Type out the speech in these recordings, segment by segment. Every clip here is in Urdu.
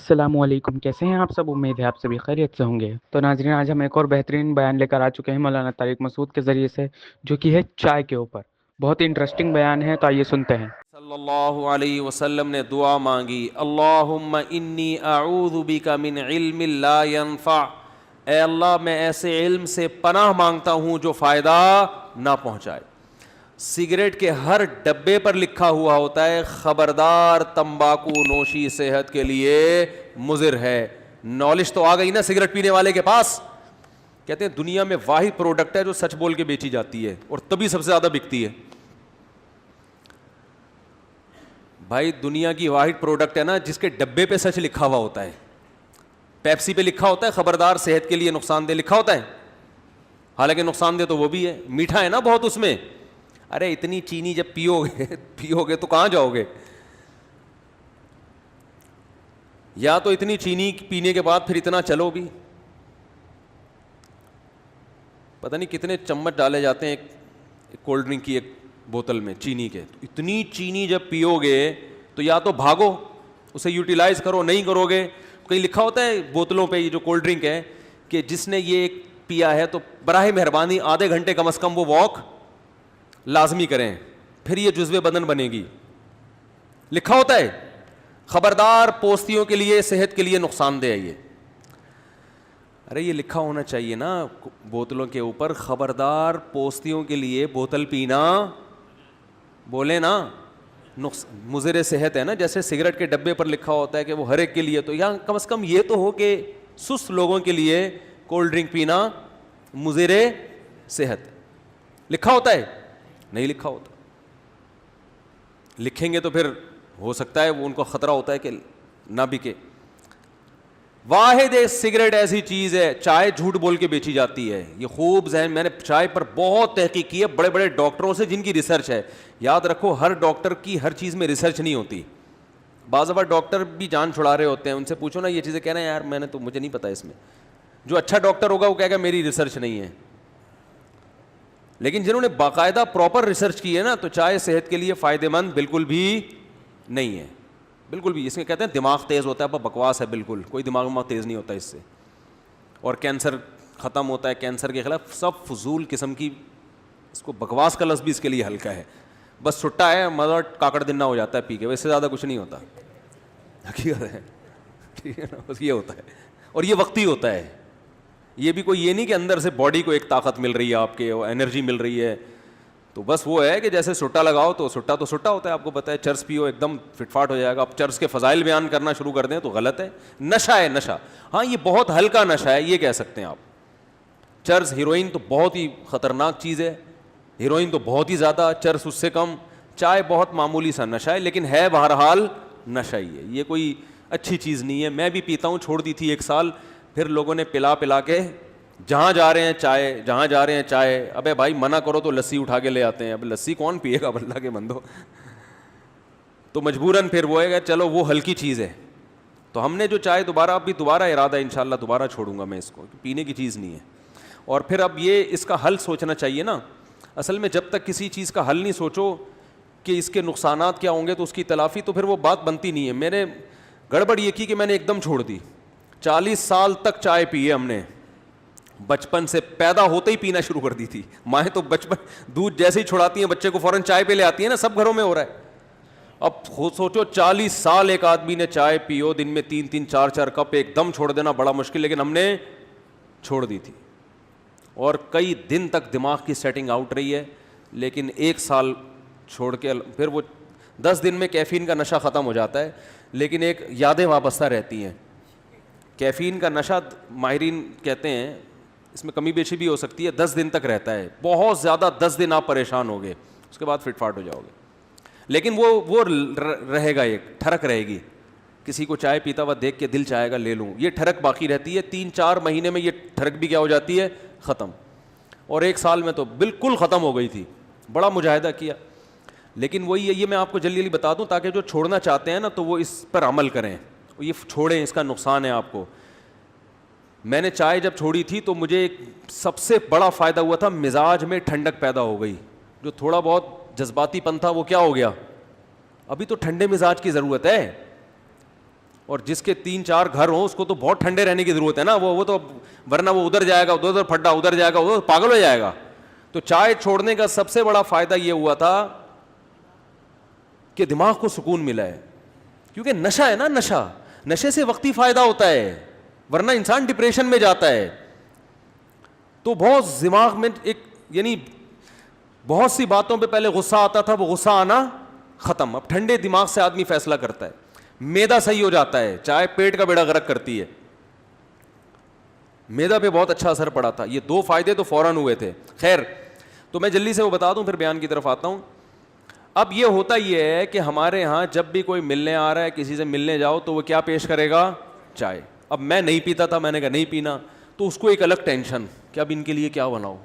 السلام علیکم، کیسے ہیں آپ سب؟ امید ہے آپ سبھی خیریت سے ہوں گے۔ تو ناظرین، آج ہم ایک اور بہترین بیان لے کر آ چکے ہیں مولانا طارق مسعود کے ذریعے سے، جو کہ ہے چائے کے اوپر۔ بہت ہی انٹرسٹنگ بیان ہے، تو آئیے سنتے ہیں۔ صلی اللہ علیہ وسلم نے دعا مانگی، اللہم انی اعوذ بک من علم لا ینفع، اے اللہ میں ایسے علم سے پناہ مانگتا ہوں جو فائدہ نہ پہنچائے۔ سگریٹ کے ہر ڈبے پر لکھا ہوا ہوتا ہے خبردار تمباکو نوشی صحت کے لیے مضر ہے۔ نالج تو آ گئی نا سگریٹ پینے والے کے پاس۔ کہتے ہیں دنیا میں واحد پروڈکٹ ہے جو سچ بول کے بیچی جاتی ہے اور تبھی سب سے زیادہ بکتی ہے۔ بھائی دنیا کی واحد پروڈکٹ ہے نا جس کے ڈبے پہ سچ لکھا ہوا ہوتا ہے۔ پیپسی پہ لکھا ہوتا ہے خبردار صحت کے لیے نقصان دہ لکھا ہوتا ہے، حالانکہ نقصان دہ تو وہ بھی ہے، میٹھا ہے نا بہت اس میں۔ ارے اتنی چینی جب پیو گے تو کہاں جاؤ گے؟ یا تو اتنی چینی پینے کے بعد پھر اتنا چلو بھی۔ پتہ نہیں کتنے چمچ ڈالے جاتے ہیں ایک کولڈ ڈرنک کی ایک بوتل میں چینی کے۔ اتنی چینی جب پیو گے تو یا تو بھاگو، اسے یوٹیلائز کرو، نہیں کرو گے کہیں لکھا ہوتا ہے بوتلوں پہ یہ جو کولڈ ڈرنک ہے کہ جس نے یہ پیا ہے تو براہ مہربانی آدھے گھنٹے کم از کم وہ واک لازمی کریں، پھر یہ جزو بدن بنے گی، لکھا ہوتا ہے۔ خبردار پوستیوں کے لیے صحت کے لیے نقصان دہ ہے یہ۔ ارے یہ لکھا ہونا چاہیے نا بوتلوں کے اوپر، خبردار پوستیوں کے لیے بوتل پینا، بولے نا مضر صحت ہے نا، جیسے سگریٹ کے ڈبے پر لکھا ہوتا ہے کہ وہ ہر ایک کے لیے، تو یہاں کم از کم یہ تو ہو کہ سست لوگوں کے لیے کولڈ ڈرنک پینا مضر صحت لکھا ہوتا ہے؟ نہیں لکھا ہوتا۔ لکھیں گے تو پھر ہو سکتا ہے وہ ان کو خطرہ ہوتا ہے کہ نہ بکے۔ واحد ایک سگریٹ ایسی چیز ہے، چائے جھوٹ بول کے بیچی جاتی ہے، یہ خوب ذہن، میں نے چائے پر بہت تحقیق کی ہے بڑے بڑے ڈاکٹروں سے جن کی ریسرچ ہے۔ یاد رکھو ہر ڈاکٹر کی ہر چیز میں ریسرچ نہیں ہوتی، بعض دفعہ ڈاکٹر بھی جان چھڑا رہے ہوتے ہیں، ان سے پوچھو نا یہ چیزیں، کہنا ہے یار میں نے تو مجھے نہیں پتا اس میں۔ جو اچھا ڈاکٹر ہوگا وہ کہے گا میری ریسرچ نہیں ہے، لیکن جنہوں نے باقاعدہ پراپر ریسرچ کی ہے نا، تو چائے صحت کے لیے فائدہ مند بالکل بھی نہیں ہے، بالکل بھی۔ اس میں کہتے ہیں دماغ تیز ہوتا ہے، بکواس ہے بالکل، کوئی دماغ تیز نہیں ہوتا اس سے، اور کینسر ختم ہوتا ہے، کینسر کے خلاف سب فضول قسم کی، اس کو بکواس کا لفظ بھی اس کے لیے ہلکا ہے، بس چھٹا ہے مزہ کاکڑ دنہ ہو جاتا ہے پی کے، ویسے زیادہ کچھ نہیں ہوتا، حقیقت ہے، ٹھیک ہے نا، بس یہ ہوتا ہے، اور یہ وقتی ہوتا ہے، یہ بھی کوئی یہ نہیں کہ اندر سے باڈی کو ایک طاقت مل رہی ہے آپ کے، انرجی مل رہی ہے، تو بس وہ ہے کہ جیسے سٹا لگاؤ تو سٹا ہوتا ہے، آپ کو پتہ ہے، چرس پیو ایک دم فٹ فاٹ ہو جائے گا۔ اب چرس کے فضائل بیان کرنا شروع کر دیں تو غلط ہے، نشہ ہے نشہ، ہاں یہ بہت ہلکا نشہ ہے یہ کہہ سکتے ہیں آپ۔ چرس، ہیروئن تو بہت ہی خطرناک چیز ہے، ہیروئن تو بہت ہی زیادہ، چرس اس سے کم، چائے بہت معمولی سا نشہ ہے، لیکن ہے بہرحال نشہ ہی ہے، یہ کوئی اچھی چیز نہیں ہے۔ میں بھی پیتا ہوں، چھوڑ دی تھی 1 سال، پھر لوگوں نے پلا کے جہاں جا رہے ہیں چائے، ابے بھائی منع کرو تو لسی اٹھا کے لے آتے ہیں، اب لسی کون پیے گا اللہ کے بندو، تو مجبوراً پھر وہ ہے کہ چلو وہ ہلکی چیز ہے، تو ہم نے جو چائے دوبارہ ارادہ ہے انشاءاللہ دوبارہ چھوڑوں گا میں اس کو، پینے کی چیز نہیں ہے۔ اور پھر اب یہ اس کا حل سوچنا چاہیے نا، اصل میں جب تک کسی چیز کا حل نہیں سوچو کہ اس کے نقصانات کیا ہوں گے تو اس کی تلافی، تو پھر وہ بات بنتی نہیں ہے۔ میں نے گڑبڑ یہ کی کہ میں نے ایک دم چھوڑ دی، 40 سال تک چائے پی ہے ہم نے، بچپن سے پیدا ہوتے ہی پینا شروع کر دی تھی مائیں، تو بچپن دودھ جیسے ہی چھڑاتی ہیں بچے کو فوراً چائے پہ لے آتی ہیں نا، سب گھروں میں ہو رہا ہے۔ اب خود سوچو 40 سال ایک آدمی نے چائے پیو، دن میں 3 4 کپ، ایک دم چھوڑ دینا بڑا مشکل، لیکن ہم نے چھوڑ دی تھی، اور کئی دن تک دماغ کی سیٹنگ آؤٹ رہی ہے، لیکن 1 سال چھوڑ کے پھر وہ 10 دن میں کیفین کا نشہ ختم ہو جاتا ہے، لیکن ایک یادیں وابستہ رہتی ہیں۔ کیفین کا نشہ ماہرین کہتے ہیں اس میں کمی بیشی بھی ہو سکتی ہے، 10 دن تک رہتا ہے، بہت زیادہ 10 دن آپ پریشان ہو گئے، اس کے بعد فٹ فاٹ ہو جاؤ گے، لیکن وہ رہے گا، ایک ٹھڑک رہے گی، کسی کو چائے پیتا ہوا دیکھ کے دل چاہے گا لے لوں، یہ ٹھڑک باقی رہتی ہے، 3 4 مہینے میں یہ ٹھڑک بھی کیا ہو جاتی ہے، ختم، اور 1 سال میں تو بالکل ختم ہو گئی تھی، بڑا مجاہدہ کیا، لیکن وہی ہے، یہ میں آپ کو جلدی بتا دوں تاکہ جو چھوڑنا چاہتے ہیں نا تو وہ اس پر عمل کریں، یہ چھوڑیں، اس کا نقصان ہے آپ کو۔ میں نے چائے جب چھوڑی تھی تو مجھے سب سے بڑا فائدہ ہوا تھا، مزاج میں ٹھنڈک پیدا ہو گئی، جو تھوڑا بہت جذباتی پن تھا وہ کیا ہو گیا، ابھی تو ٹھنڈے مزاج کی ضرورت ہے، اور جس کے 3-4 گھر ہوں اس کو تو بہت ٹھنڈے رہنے کی ضرورت ہے نا, وہ تو ورنہ وہ ادھر جائے گا, ادھر پھڈا ادھر جائے گا, وہ پاگل ہو جائے گا. تو چائے چھوڑنے کا سب سے بڑا فائدہ یہ ہوا تھا کہ دماغ کو سکون ملا ہے, کیونکہ نشہ ہے نا, نشے سے وقتی فائدہ ہوتا ہے, ورنہ انسان ڈپریشن میں جاتا ہے. تو بہت دماغ میں ایک یعنی بہت سی باتوں پہ پہلے غصہ آتا تھا, وہ غصہ آنا ختم. اب ٹھنڈے دماغ سے آدمی فیصلہ کرتا ہے, میدا صحیح ہو جاتا ہے. چائے پیٹ کا بیڑا غرق کرتی ہے, میدا پہ بہت اچھا اثر پڑا تھا. یہ 2 فائدے تو فوراً ہوئے تھے. خیر, تو میں جلدی سے وہ بتا دوں پھر بیان کی طرف آتا ہوں. اب یہ ہوتا یہ ہے کہ ہمارے ہاں جب بھی کوئی ملنے آ رہا ہے, کسی سے ملنے جاؤ تو وہ کیا پیش کرے گا؟ چائے. اب میں نہیں پیتا تھا, میں نے کہا نہیں پینا, تو اس کو ایک الگ ٹینشن کہ اب ان کے لیے کیا بناؤ.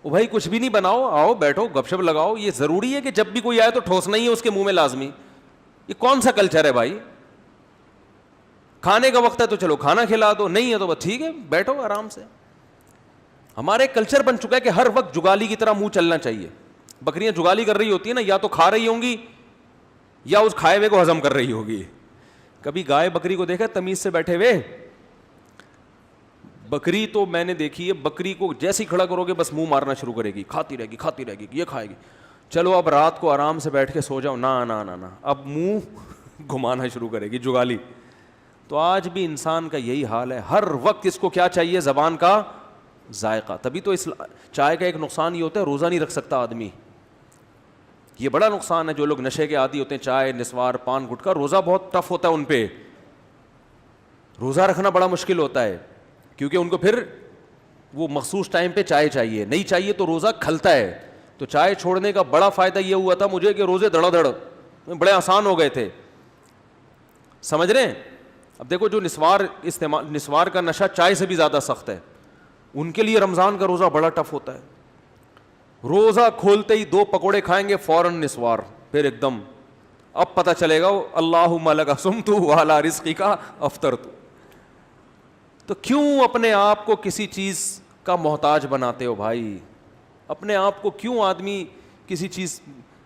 وہ بھائی کچھ بھی نہیں بناؤ, آؤ بیٹھو گپ شپ لگاؤ. یہ ضروری ہے کہ جب بھی کوئی آئے تو ٹھوسنا ہی ہے اس کے منہ میں لازمی؟ یہ کون سا کلچر ہے بھائی؟ کھانے کا وقت ہے تو چلو کھانا کھلا دو, نہیں ہے تو بس ٹھیک ہے بیٹھو آرام سے. ہمارے کلچر بن چکا ہے کہ ہر وقت جگالی کی طرح منہ چلنا چاہیے. بکریاں جگالی کر رہی ہوتی ہیں نا, یا تو کھا رہی ہوں گی یا اس کھائے ہوئے کو ہضم کر رہی ہوگی. کبھی گائے بکری کو دیکھا تمیز سے بیٹھے ہوئے؟ بکری تو میں نے دیکھی ہے, بکری کو جیسے ہی کھڑا کرو گے بس منہ مارنا شروع کرے گی, کھاتی رہے گی, یہ کھائے گی. چلو اب رات کو آرام سے بیٹھ کے سو جاؤ, نا نا نا نا, اب منہ گھمانا شروع کرے گی, جگالی. تو آج بھی انسان کا یہی حال ہے, ہر وقت اس کو کیا چاہیے؟ زبان کا ذائقہ. تبھی تو چائے کا ایک نقصان یہ ہوتا ہے, روزہ نہیں رکھ سکتا آدمی. یہ بڑا نقصان ہے. جو لوگ نشے کے عادی ہوتے ہیں, چائے, نسوار, پان گٹکا, روزہ بہت ٹف ہوتا ہے ان پہ. روزہ رکھنا بڑا مشکل ہوتا ہے, کیونکہ ان کو پھر وہ مخصوص ٹائم پہ چائے چاہیے, نہیں چاہیے تو روزہ کھلتا ہے. تو چائے چھوڑنے کا بڑا فائدہ یہ ہوا تھا مجھے کہ روزے دڑا دڑ بڑے آسان ہو گئے تھے. سمجھ رہے ہیں؟ اب دیکھو جو نسوار کا نشہ چائے سے بھی زیادہ سخت ہے, ان کے لیے رمضان کا روزہ بڑا ٹف ہوتا ہے. روزہ کھولتے ہی 2 پکوڑے کھائیں گے, فوراً نسوار, پھر ایک دم اب پتہ چلے گا اللہم لک صمت وعلی رزقک افطرت. تو کیوں اپنے آپ کو کسی چیز کا محتاج بناتے ہو بھائی؟ اپنے آپ کو کیوں آدمی کسی چیز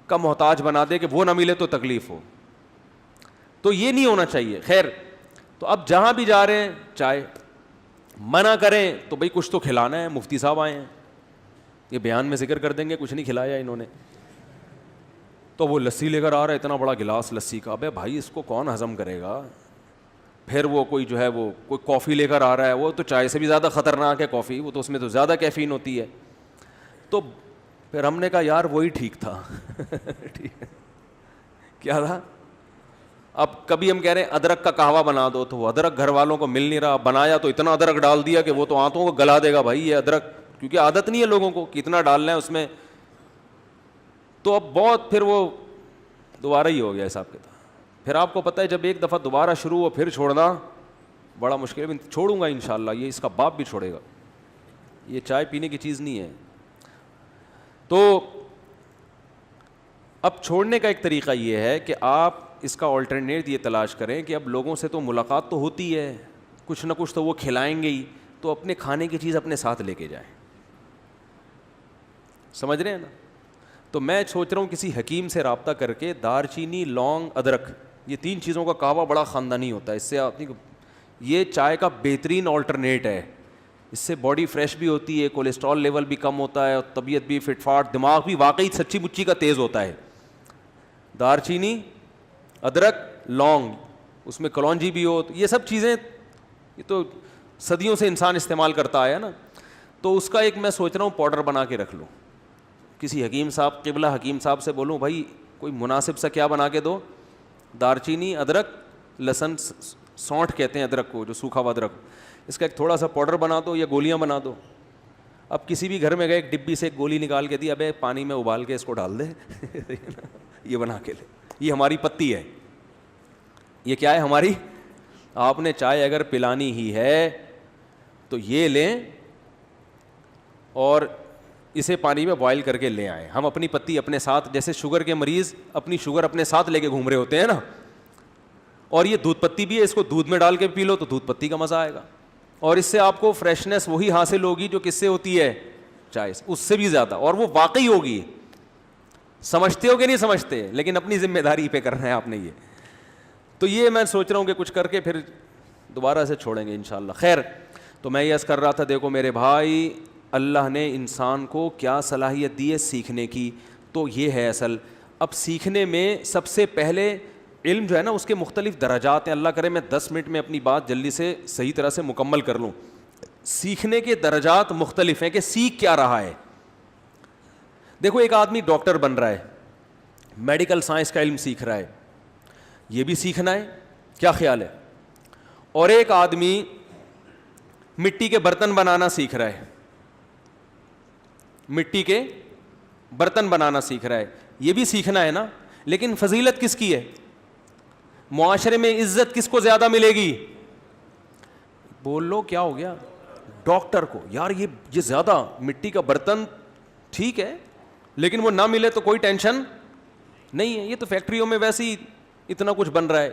کا محتاج بنا دے کہ وہ نہ ملے تو تکلیف ہو؟ تو یہ نہیں ہونا چاہیے. خیر, تو اب جہاں بھی جا رہے ہیں چائے, منع کریں تو بھئی کچھ تو کھلانا ہے. مفتی صاحب آئے ہیں, یہ بیان میں ذکر کر دیں گے کچھ نہیں کھلایا انہوں نے, تو وہ لسی لے کر آ رہا ہے, اتنا بڑا گلاس لسی کا. ابے بھائی اس کو کون ہضم کرے گا؟ پھر وہ کوئی جو ہے وہ کوئی کافی لے کر آ رہا ہے, وہ تو چائے سے بھی زیادہ خطرناک ہے کافی, وہ تو اس میں تو زیادہ کیفین ہوتی ہے. تو پھر ہم نے کہا یار وہی ٹھیک تھا. کیا تھا؟ اب کبھی ہم کہہ رہے ہیں ادرک کا قہوہ بنا دو, تو وہ ادرک گھر والوں کو مل نہیں رہا, بنایا تو اتنا ادرک ڈال دیا کہ وہ تو آنتوں کو گلا دے گا بھائی یہ ادرک, کیونکہ عادت نہیں ہے لوگوں کو کتنا ڈالنا ہے اس میں. تو اب بہت پھر وہ دوبارہ ہی ہو گیا حساب کتاب. پھر آپ کو پتہ ہے جب ایک دفعہ دوبارہ شروع ہو پھر چھوڑنا بڑا مشکل ہے. چھوڑوں گا انشاءاللہ, یہ اس کا باپ بھی چھوڑے گا. یہ چائے پینے کی چیز نہیں ہے. تو اب چھوڑنے کا ایک طریقہ یہ ہے کہ آپ اس کا آلٹرنیٹ یہ تلاش کریں کہ اب لوگوں سے تو ملاقات تو ہوتی ہے, کچھ نہ کچھ تو وہ کھلائیں گے ہی, تو اپنے کھانے کی چیز اپنے ساتھ لے کے جائیں. سمجھ رہے ہیں نا؟ تو میں سوچ رہا ہوں کسی حکیم سے رابطہ کر کے دار چینی, لونگ, ادرک, یہ 3 چیزوں کا قہوہ بڑا خاندانی ہوتا ہے. اس سے آپ یہ چائے کا بہترین آلٹرنیٹ ہے. اس سے باڈی فریش بھی ہوتی ہے, کولیسٹرول لیول بھی کم ہوتا ہے, اور طبیعت بھی فٹ فاٹ, دماغ بھی واقعی سچی مچی کا تیز ہوتا ہے. دار چینی, ادرک, لونگ, اس میں کلونجی بھی ہو, یہ سب چیزیں یہ تو صدیوں سے انسان استعمال کرتا آیا نا. تو اس کا ایک میں سوچ رہا ہوں پاؤڈر بنا کے رکھ لوں. کسی حکیم صاحب, قبلہ حکیم صاحب سے بولوں بھائی کوئی مناسب سا کیا بنا کے دو, دار چینی, ادرک, لہسن, سونٹھ کہتے ہیں ادرک کو, جو سوکھا ہوا ادرک, اس کا ایک تھوڑا سا پاؤڈر بنا دو یا گولیاں بنا دو. اب کسی بھی گھر میں گئے ایک ڈبی سے ایک گولی نکال کے دی, ابے پانی میں ابال کے اس کو ڈال دے, یہ بنا کے لے. یہ ہماری پتی ہے, یہ کیا ہے ہماری. آپ نے چائے اگر پلانی ہی ہے تو یہ لیں اور اسے پانی میں بوائل کر کے لے آئیں. ہم اپنی پتی اپنے ساتھ, جیسے شوگر کے مریض اپنی شوگر اپنے ساتھ لے کے گھوم رہے ہوتے ہیں نا, اور یہ دودھ پتی بھی ہے, اس کو دودھ میں ڈال کے پی لو تو دودھ پتی کا مزہ آئے گا, اور اس سے آپ کو فریشنس وہی حاصل ہوگی جو کس سے ہوتی ہے, چائے سے, اس سے بھی زیادہ, اور وہ واقعی ہوگی. سمجھتے ہو کہ نہیں سمجھتے؟ لیکن اپنی ذمہ داری پہ کرنا ہے آپ نے یہ. تو یہ میں سوچ رہا ہوں کہ کچھ کر کے پھر دوبارہ سے چھوڑیں گے انشاءاللہ. خیر, تو میں یہ عرض کر رہا تھا, دیکھو میرے بھائی, اللہ نے انسان کو کیا صلاحیت دی ہے سیکھنے کی, تو یہ ہے اصل. اب سیکھنے میں سب سے پہلے علم جو ہے نا اس کے مختلف درجات ہیں. اللہ کرے میں 10 منٹ میں اپنی بات جلدی سے صحیح طرح سے مکمل کر لوں. سیکھنے کے درجات مختلف ہیں کہ سیکھ کیا رہا ہے. دیکھو ایک آدمی ڈاکٹر بن رہا ہے, میڈیکل سائنس کا علم سیکھ رہا ہے, یہ بھی سیکھنا ہے, کیا خیال ہے؟ اور ایک آدمی مٹی کے برتن بنانا سیکھ رہا ہے, مٹی کے برتن بنانا سیکھ رہا ہے, یہ بھی سیکھنا ہے نا. لیکن فضیلت کس کی ہے؟ معاشرے میں عزت کس کو زیادہ ملے گی؟ بول لو کیا ہو گیا؟ ڈاکٹر کو. یار یہ زیادہ مٹی کا برتن ٹھیک ہے, لیکن وہ نہ ملے تو کوئی ٹینشن نہیں ہے, یہ تو فیکٹریوں میں ویسے ہی اتنا کچھ بن رہا ہے,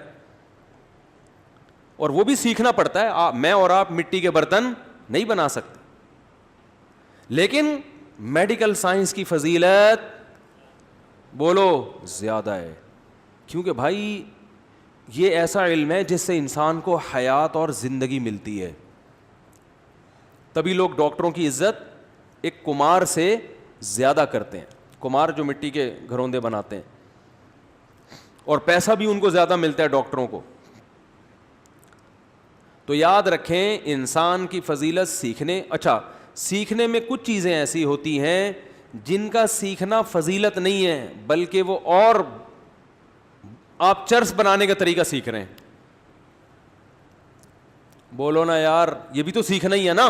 اور وہ بھی سیکھنا پڑتا ہے. میں اور آپ مٹی کے برتن نہیں بنا سکتے, لیکن میڈیکل سائنس کی فضیلت بولو زیادہ ہے, کیونکہ بھائی یہ ایسا علم ہے جس سے انسان کو حیات اور زندگی ملتی ہے. تبھی لوگ ڈاکٹروں کی عزت ایک کمار سے زیادہ کرتے ہیں, کمار جو مٹی کے گھروندے بناتے ہیں, اور پیسہ بھی ان کو زیادہ ملتا ہے ڈاکٹروں کو. تو یاد رکھیں انسان کی فضیلت سیکھنے. اچھا, سیکھنے میں کچھ چیزیں ایسی ہوتی ہیں جن کا سیکھنا فضیلت نہیں ہے, بلکہ وہ اور آپ چرس بنانے کا طریقہ سیکھ رہے ہیں. بولو نا یار, یہ بھی تو سیکھنا ہی ہے نا.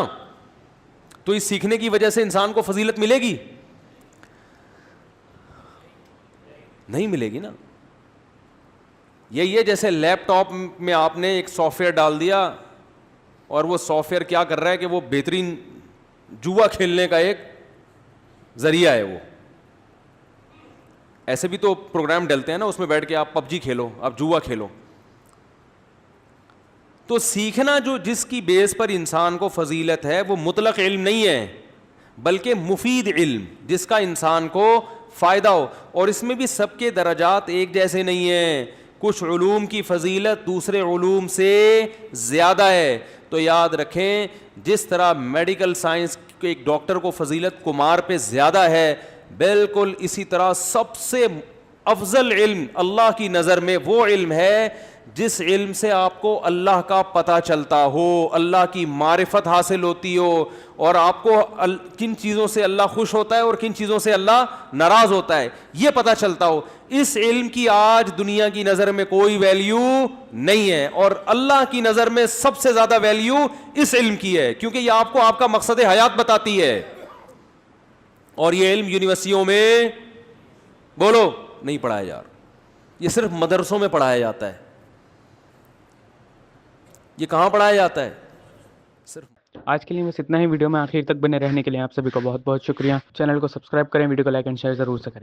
تو اس سیکھنے کی وجہ سے انسان کو فضیلت ملے گی؟ نہیں ملے گی نا. یہ جیسے لیپ ٹاپ میں آپ نے ایک سافٹ ویئر ڈال دیا, اور وہ سافٹ ویئر کیا کر رہا ہے کہ وہ بہترین جوا کھیلنے کا ایک ذریعہ ہے. وہ ایسے بھی تو پروگرام ڈلتے ہیں نا, اس میں بیٹھ کے آپ پب جی کھیلو, آپ جوا کھیلو. تو سیکھنا جو جس کی بیس پر انسان کو فضیلت ہے وہ مطلق علم نہیں ہے, بلکہ مفید علم جس کا انسان کو فائدہ ہو. اور اس میں بھی سب کے درجات ایک جیسے نہیں ہیں, کچھ علوم کی فضیلت دوسرے علوم سے زیادہ ہے. تو یاد رکھیں جس طرح میڈیکل سائنس کے ایک ڈاکٹر کو فضیلت کمار پہ زیادہ ہے, بالکل اسی طرح سب سے افضل علم اللہ کی نظر میں وہ علم ہے جس علم سے آپ کو اللہ کا پتہ چلتا ہو, اللہ کی معرفت حاصل ہوتی ہو, اور آپ کو کن چیزوں سے اللہ خوش ہوتا ہے اور کن چیزوں سے اللہ ناراض ہوتا ہے یہ پتہ چلتا ہو. اس علم کی آج دنیا کی نظر میں کوئی ویلیو نہیں ہے, اور اللہ کی نظر میں سب سے زیادہ ویلیو اس علم کی ہے, کیونکہ یہ آپ کو آپ کا مقصد حیات بتاتی ہے. اور یہ علم یونیورسٹیوں میں بولو نہیں پڑھایا جا رہا, یہ صرف مدرسوں میں پڑھایا جاتا ہے. یہ کہاں پڑھایا جاتا ہے؟ صرف. آج کے لیے بس اتنا ہی. ویڈیو میں آخر تک بنے رہنے کے لیے آپ سبھی کو بہت بہت شکریہ. چینل کو سبسکرائب کریں, ویڈیو کو لائک اینڈ شیئر ضرور سے کریں.